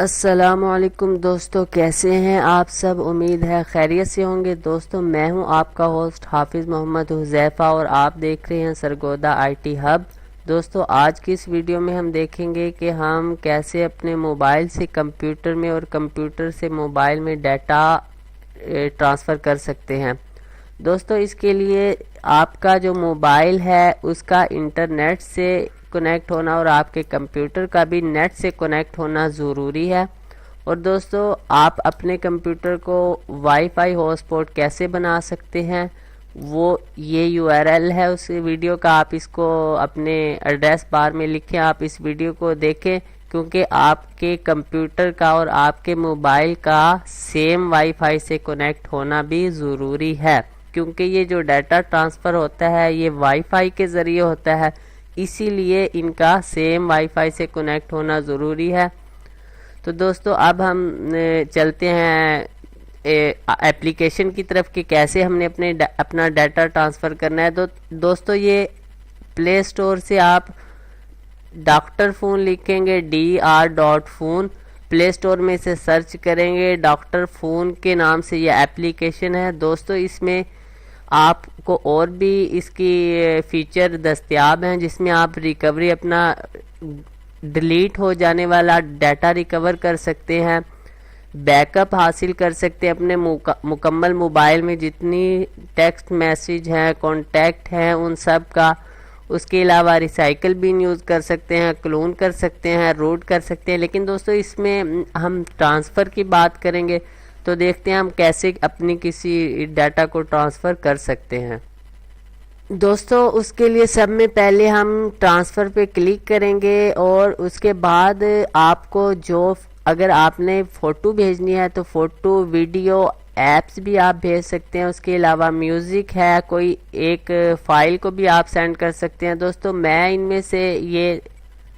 السلام علیکم دوستو، کیسے ہیں آپ سب؟ امید ہے خیریت سے ہوں گے۔ دوستو میں ہوں آپ کا ہوسٹ حافظ محمد حذیفہ اور آپ دیکھ رہے ہیں سرگودا آئی ٹی ہب۔ دوستو آج کی اس ویڈیو میں ہم دیکھیں گے کہ ہم کیسے اپنے موبائل سے کمپیوٹر میں اور کمپیوٹر سے موبائل میں ڈیٹا ٹرانسفر کر سکتے ہیں۔ دوستو اس کے لیے آپ کا جو موبائل ہے اس کا انٹرنیٹ سے کنیکٹ ہونا اور آپ کے کمپیوٹر کا بھی نیٹ سے کنیکٹ ہونا ضروری ہے۔ اور دوستو آپ اپنے کمپیوٹر کو وائی فائی ہاٹ اسپاٹ کیسے بنا سکتے ہیں، وہ یہ URL ہے اس ویڈیو کا، آپ اس کو اپنے ایڈریس بار میں لکھیں، آپ اس ویڈیو کو دیکھیں کیونکہ آپ کے کمپیوٹر کا اور آپ کے موبائل کا سیم وائی فائی سے کنیکٹ ہونا بھی ضروری ہے، کیونکہ یہ جو ڈیٹا ٹرانسفر ہوتا ہے یہ وائی فائی کے ذریعے ہوتا ہے، اسی لیے ان کا سیم وائی فائی سے کنیکٹ ہونا ضروری ہے۔ تو دوستو اب ہم چلتے ہیں ایپلیکیشن کی طرف کہ کیسے ہم نے اپنا ڈیٹا ٹرانسفر کرنا ہے۔ دوستو یہ پلے اسٹور سے آپ ڈاکٹر فون لکھیں گے DR.phone، پلے اسٹور میں اسے سرچ کریں گے، ڈاکٹر فون کے نام سے یہ ایپلیکیشن ہے۔ دوستو اس میں آپ کو اور بھی اس کی فیچر دستیاب ہیں جس میں آپ ریکوری اپنا ڈیلیٹ ہو جانے والا ڈیٹا ریکور کر سکتے ہیں، بیک اپ حاصل کر سکتے ہیں اپنے مکمل موبائل میں جتنی ٹیکسٹ میسیج ہیں، کانٹیکٹ ہیں ان سب کا۔ اس کے علاوہ ریسائیکل بین یوز کر سکتے ہیں، کلون کر سکتے ہیں، روٹ کر سکتے ہیں۔ لیکن دوستو اس میں ہم ٹرانسفر کی بات کریں گے تو دیکھتے ہیں ہم کیسے اپنی کسی ڈیٹا کو ٹرانسفر کر سکتے ہیں۔ دوستو اس کے لیے سب میں پہلے ہم ٹرانسفر پہ کلک کریں گے اور اس کے بعد آپ کو اگر آپ نے فوٹو بھیجنی ہے تو فوٹو، ویڈیو، ایپس بھی آپ بھیج سکتے ہیں۔ اس کے علاوہ میوزک ہے، کوئی ایک فائل کو بھی آپ سینڈ کر سکتے ہیں۔ دوستو میں ان میں سے یہ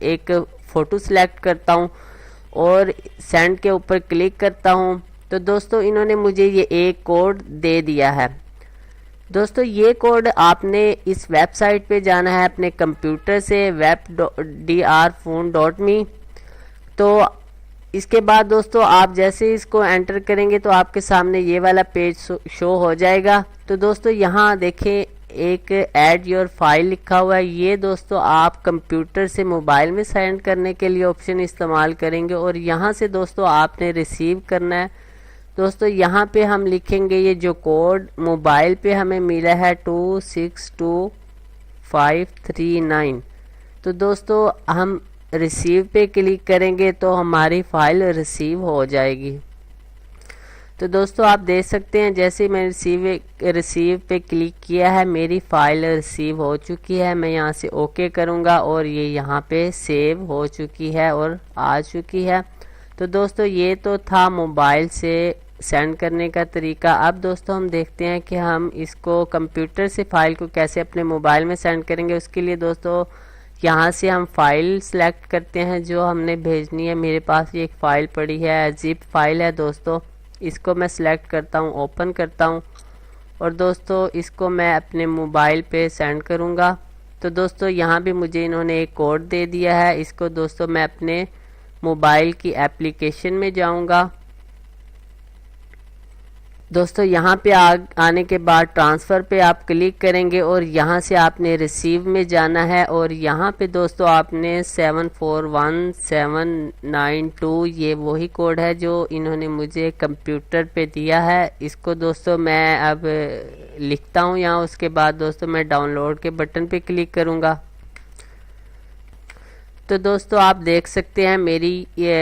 ایک فوٹو سلیکٹ کرتا ہوں اور سینڈ کے اوپر کلک کرتا ہوں تو دوستو انہوں نے مجھے یہ ایک کوڈ دے دیا ہے۔ دوستو یہ کوڈ آپ نے اس ویب سائٹ پہ جانا ہے اپنے کمپیوٹر سے web.drphone.me۔ تو اس کے بعد دوستو آپ جیسے اس کو انٹر کریں گے تو آپ کے سامنے یہ والا پیج شو ہو جائے گا۔ تو دوستو یہاں دیکھیں ایک ایڈ یور فائل لکھا ہوا ہے، یہ دوستو آپ کمپیوٹر سے موبائل میں سینڈ کرنے کے لیے آپشن استعمال کریں گے اور یہاں سے دوستو آپ نے ریسیو کرنا ہے۔ دوستو یہاں پہ ہم لکھیں گے یہ جو کوڈ موبائل پہ ہمیں ملا ہے 262539۔ تو دوستو ہم ریسیو پہ کلک کریں گے تو ہماری فائل ریسیو ہو جائے گی۔ تو دوستو آپ دیکھ سکتے ہیں جیسے میں ریسیو پہ کلک کیا ہے میری فائل ریسیو ہو چکی ہے۔ میں یہاں سے اوکے کروں گا اور یہ یہاں پہ سیو ہو چکی ہے اور آ چکی ہے۔ تو دوستو یہ تو تھا موبائل سے سینڈ کرنے کا طریقہ۔ اب دوستو ہم دیکھتے ہیں کہ ہم اس کو کمپیوٹر سے فائل کو کیسے اپنے موبائل میں سینڈ کریں گے۔ اس کے لیے دوستو یہاں سے ہم فائل سلیکٹ کرتے ہیں جو ہم نے بھیجنی ہے۔ میرے پاس یہ ایک فائل پڑی ہے، زپ فائل ہے دوستو، اس کو میں سلیکٹ کرتا ہوں، اوپن کرتا ہوں اور دوستو اس کو میں اپنے موبائل پہ سینڈ کروں گا۔ تو دوستو یہاں بھی مجھے انہوں نے ایک کوڈ دے دیا ہے، اس کو دوستو میں اپنے موبائل کی ایپلیکیشن میں جاؤں گا۔ دوستو یہاں پہ آنے کے بعد ٹرانسفر پہ آپ کلک کریں گے اور یہاں سے آپ نے ریسیو میں جانا ہے اور یہاں پہ دوستو آپ نے 741792، یہ وہی کوڈ ہے جو انہوں نے مجھے کمپیوٹر پہ دیا ہے۔ اس کو دوستو میں اب لکھتا ہوں یہاں، اس کے بعد دوستو میں ڈاؤن لوڈ کے بٹن پہ کلک کروں گا۔ تو دوستو آپ دیکھ سکتے ہیں میری یہ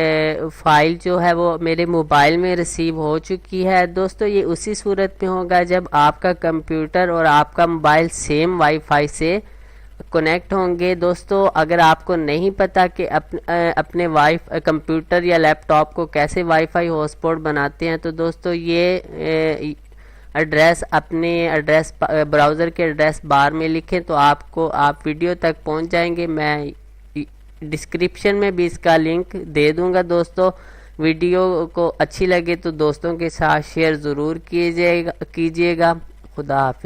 فائل جو ہے وہ میرے موبائل میں ریسیو ہو چکی ہے۔ دوستو یہ اسی صورت میں ہوگا جب آپ کا کمپیوٹر اور آپ کا موبائل سیم وائی فائی سے کنیکٹ ہوں گے۔ دوستو اگر آپ کو نہیں پتا کہ اپنے کمپیوٹر یا لیپ ٹاپ کو کیسے وائی فائی ہاٹ اسپاٹ بناتے ہیں تو دوستو یہ ایڈریس اپنے براؤزر کے ایڈریس بار میں لکھیں تو آپ ویڈیو تک پہنچ جائیں گے۔ میں ڈسکرپشن میں بھی اس کا لنک دے دوں گا۔ دوستو ویڈیو کو اچھی لگے تو دوستوں کے ساتھ شیئر ضرور کیجیے گا۔ خدا حافظ۔